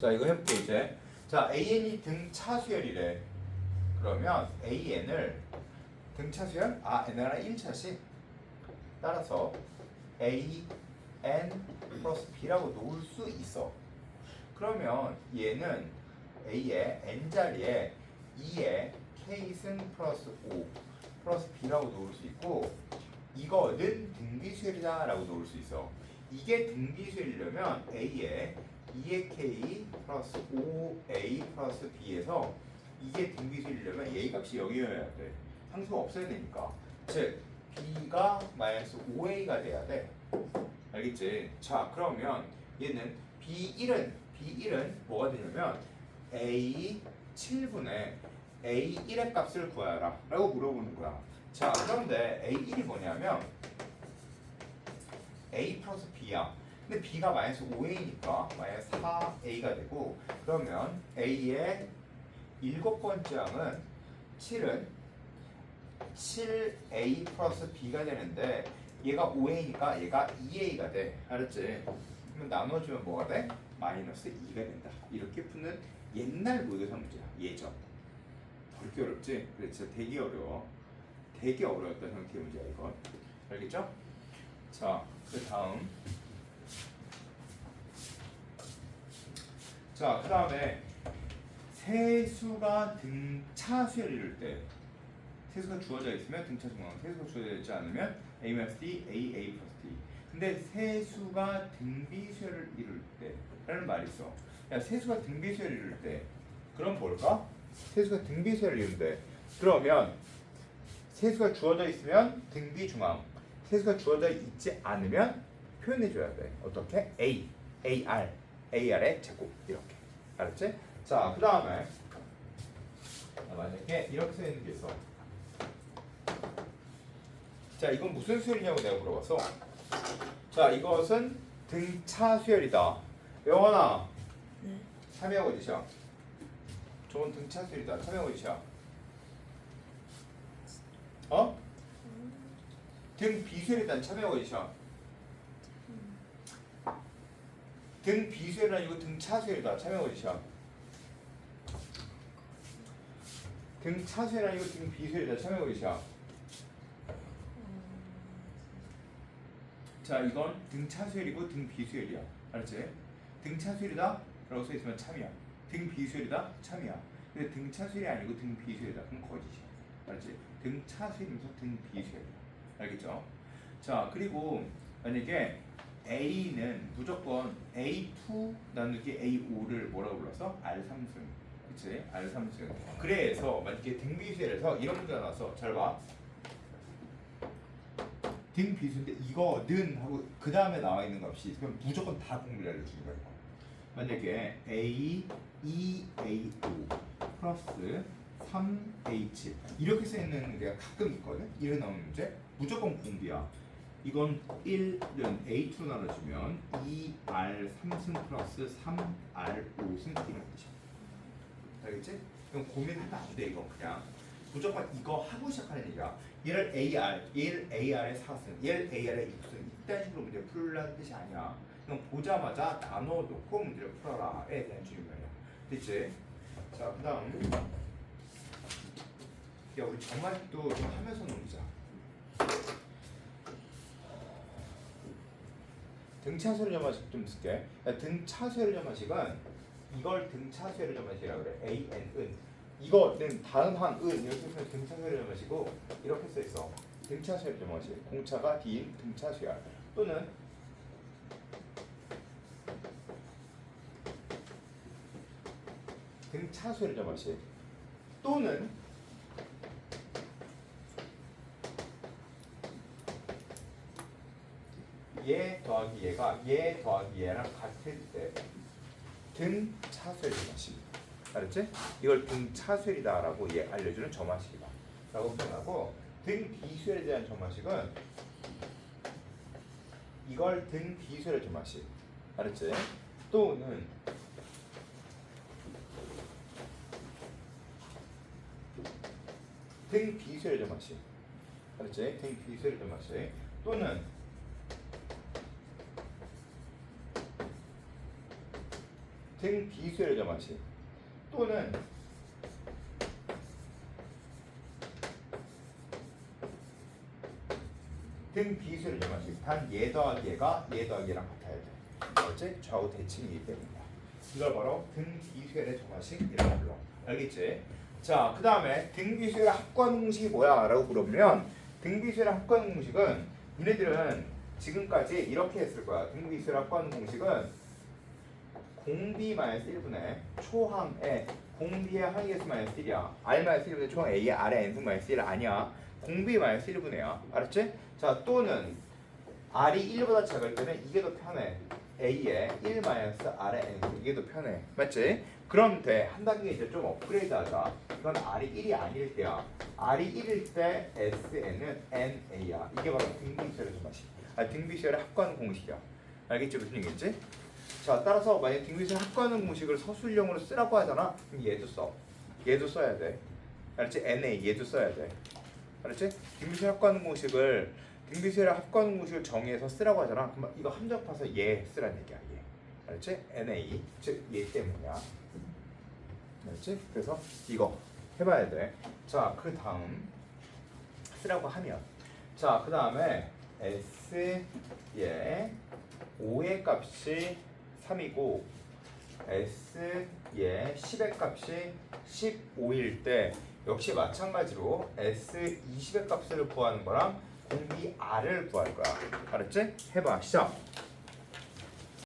자, 이거 해볼게 이제. 자, AN이 등차수열이래. 그러면 AN을 등차수열? N이랑 1차씩. 따라서 AN 플러스 B라고 놓을 수 있어. 그러면 얘는 A의 N자리에 2의 K승 플러스 5 플러스 B라고 놓을 수 있고, 이거는 등비수열이다 라고 놓을 수 있어. 이게 등비수열이려면 A의 2의 K 플러스 5A 플러스 B에서 이게 등비수열이려면 A 값이 0이어야 돼. 상수가 없어야 되니까. 즉 B가 마이너스 5A가 돼야 돼. 알겠지? 자, 그러면 얘는 B1은 뭐가 되냐면 A 7분의 A1의 값을 구하라 라고 물어보는 거야. 자, 그런데 A1이 뭐냐면 A 플러스 B야. 근데 B가 마이너스 5A니까 마이너스 4A가 되고, 그러면 A의 7번째 항은 7은 7A 플러스 B가 되는데 얘가 5A니까 얘가 2A가 돼. 알았지? 그러면 나눠주면 뭐가 돼? 마이너스 2가 된다. 이렇게 푸는 옛날 모의고사 문제야. 예전. 그렇게 어렵지? 그래, 진짜 되게 어려워. 되게 어려웠던 형태의 문제야 이건. 알겠죠? 자, 그 다음. 자, 그 다음에 세수가 등차수열을 이룰 때, 세수가 주어져 있으면 등차 중앙, 세수가 주어져 있지 않으면 A-D, A 플러스 D. 근데 세수가 등비수열을 이룰 때 라는 말이 있어. 야, 세수가 등비수열을 이룰 때, 그럼 뭘까? 세수가 등비수열을 이룰 때, 그러면 세수가 주어져 있으면 등비중앙, 세수가 주어져 있지 않으면 표현해줘야 돼. 어떻게? AR의 제곱 이렇게. 알았지? 자, 그 다음에 만약에 이렇게 써있는 게 있어. 자, 이건 무슨 수열이냐고 내가 물어봤어. 자, 이것은 등차수열이다. 영원아, 네. 참여하고 계셔. 저건 등차수열이다. 참여하고 계셔. 어? 등비수열이다. 참여하고 계셔. 등비수열이 아니고 등차수열이다. 참여하고 계셔. 등차수열이 아니고 등비수열이다. 참여하고 계셔. 자, 이건 등차수열이고 등비수열이야. 알았지? 등차수열이다 라고 써있으면 참이야. 등비수열이다 참이야. 근데 등차수열이 아니고 등비수열이다 그럼 거짓이야. 알았지? 등차수열이면서 등비수열이야. 알겠죠? 자, 그리고 만약에 A는 무조건 A2 나누기 A5를 뭐라고 불렀어? R3승. 그치? R3승. 그래서 만약에 등비수열에서 이런 문제가 나왔어. 잘 봐. 등비수인데 이거는 하고 그 다음에 나와 있는 값이 있으면 무조건 다 공부를 알려주는 거야. 만약에 A, 2A5 플러스 3H 이렇게 써있는 게가 가끔 있거든. 이렇게 나오는 문제 무조건 공비야. 이건 1은 A2로 나눠주면 2R 3승 플러스 3R 5승 이런 뜻이야. 알겠지? 이건 고민하면 안 돼. 이건 그냥 무조건 이거 하고 시작하는 얘기야. 얘를 AR의 4승, 얘를 AR의 6승 이딴 식으로 문제 풀라는 뜻이 아니야. 그냥 보자마자 나눠놓고 문제를 풀어라에 대한 질문이야. 됐지? 자, 그 다음 야, 우리 정말도 좀 하면서 넘기자. 등차수열 점화식 좀 쓸게. 등차수열 점화식은 이걸 등차수열 점화식이라고 그래. AN은 이거는 다음 항은 이렇게 쓰면 등차수열 점화식이고 이렇게 써 있어. 등차수열 점화식. 공차가 D인 등차수열 또는 등차수열 점화식 또는 얘 더하기 얘가 얘 더하기 얘랑 같을 때 등차수열 점화식. 알았지? 이걸 등차수열이다라고 얘 알려주는 점화식이다 라고 표현하고, 등비수열에 대한 점화식은 이걸 등비수열의 점화식. 알았지? 또는 등비수열의 점화식. 알았지? 등비수열의 점화식 또는 등 비수열의 점화식 또는 등 비수열의 점화식. 단 얘 더하기 얘가 얘 더하기 얘랑 같아야 돼. 어째? 좌우 대칭이기 때문이다. 이걸 바로 등 비수열의 점화식이라고 불러. 알겠지? 자, 그 다음에 등 비수열의 합관 공식이 뭐야? 라고 물어보면 등 비수열의 합관 공식은 니네들은 지금까지 이렇게 했을 거야. 등 비수열의 합관 공식은 공B-1분의 초항에 공B의 항의 수 마이너스 1이야. R-1분의 초항 A의 R의 n승 마이너스 1 아니야. 공B-1분의 알았지? 자, 또는 R이 1보다 작을 때는 이게 더 편해. A의 1 마이너스 R의 n승 이게 더 편해. 맞지? 그런데 한 단계 이제 좀 업그레이드 하자. 이건 R이 1이 아닐 때야. R이 1일 때 SN은 NA야. 이게 바로 등비수열의 점화식. 등비수열의 합관 공식이야. 알겠지? 무슨 얘기인지? 자, 따라서 만약 등비수열 합관 공식을 서술형으로 쓰라고 하잖아. 그럼 얘도 써. 얘도 써야 돼. 알았지? NA 얘도 써야 돼. 알았지? 등비수열 합관 공식을 등비수열 합관 공식을 정의해서 쓰라고 하잖아. 그럼 이거 함정파서 얘 쓰라는 얘기야. 얘. 알았지? NA 즉 얘 때문이야. 알았지? 그래서 이거 해봐야 돼. 자, 그 다음 쓰라고 하면 자, 그 다음에 S의 5의 값이 3이고 S의 10의 값이 15일 때 역시 마찬가지로 S 20의 값을 구하는 거랑 공비 R을 구할 거야. 알았지? 해봐. 시작.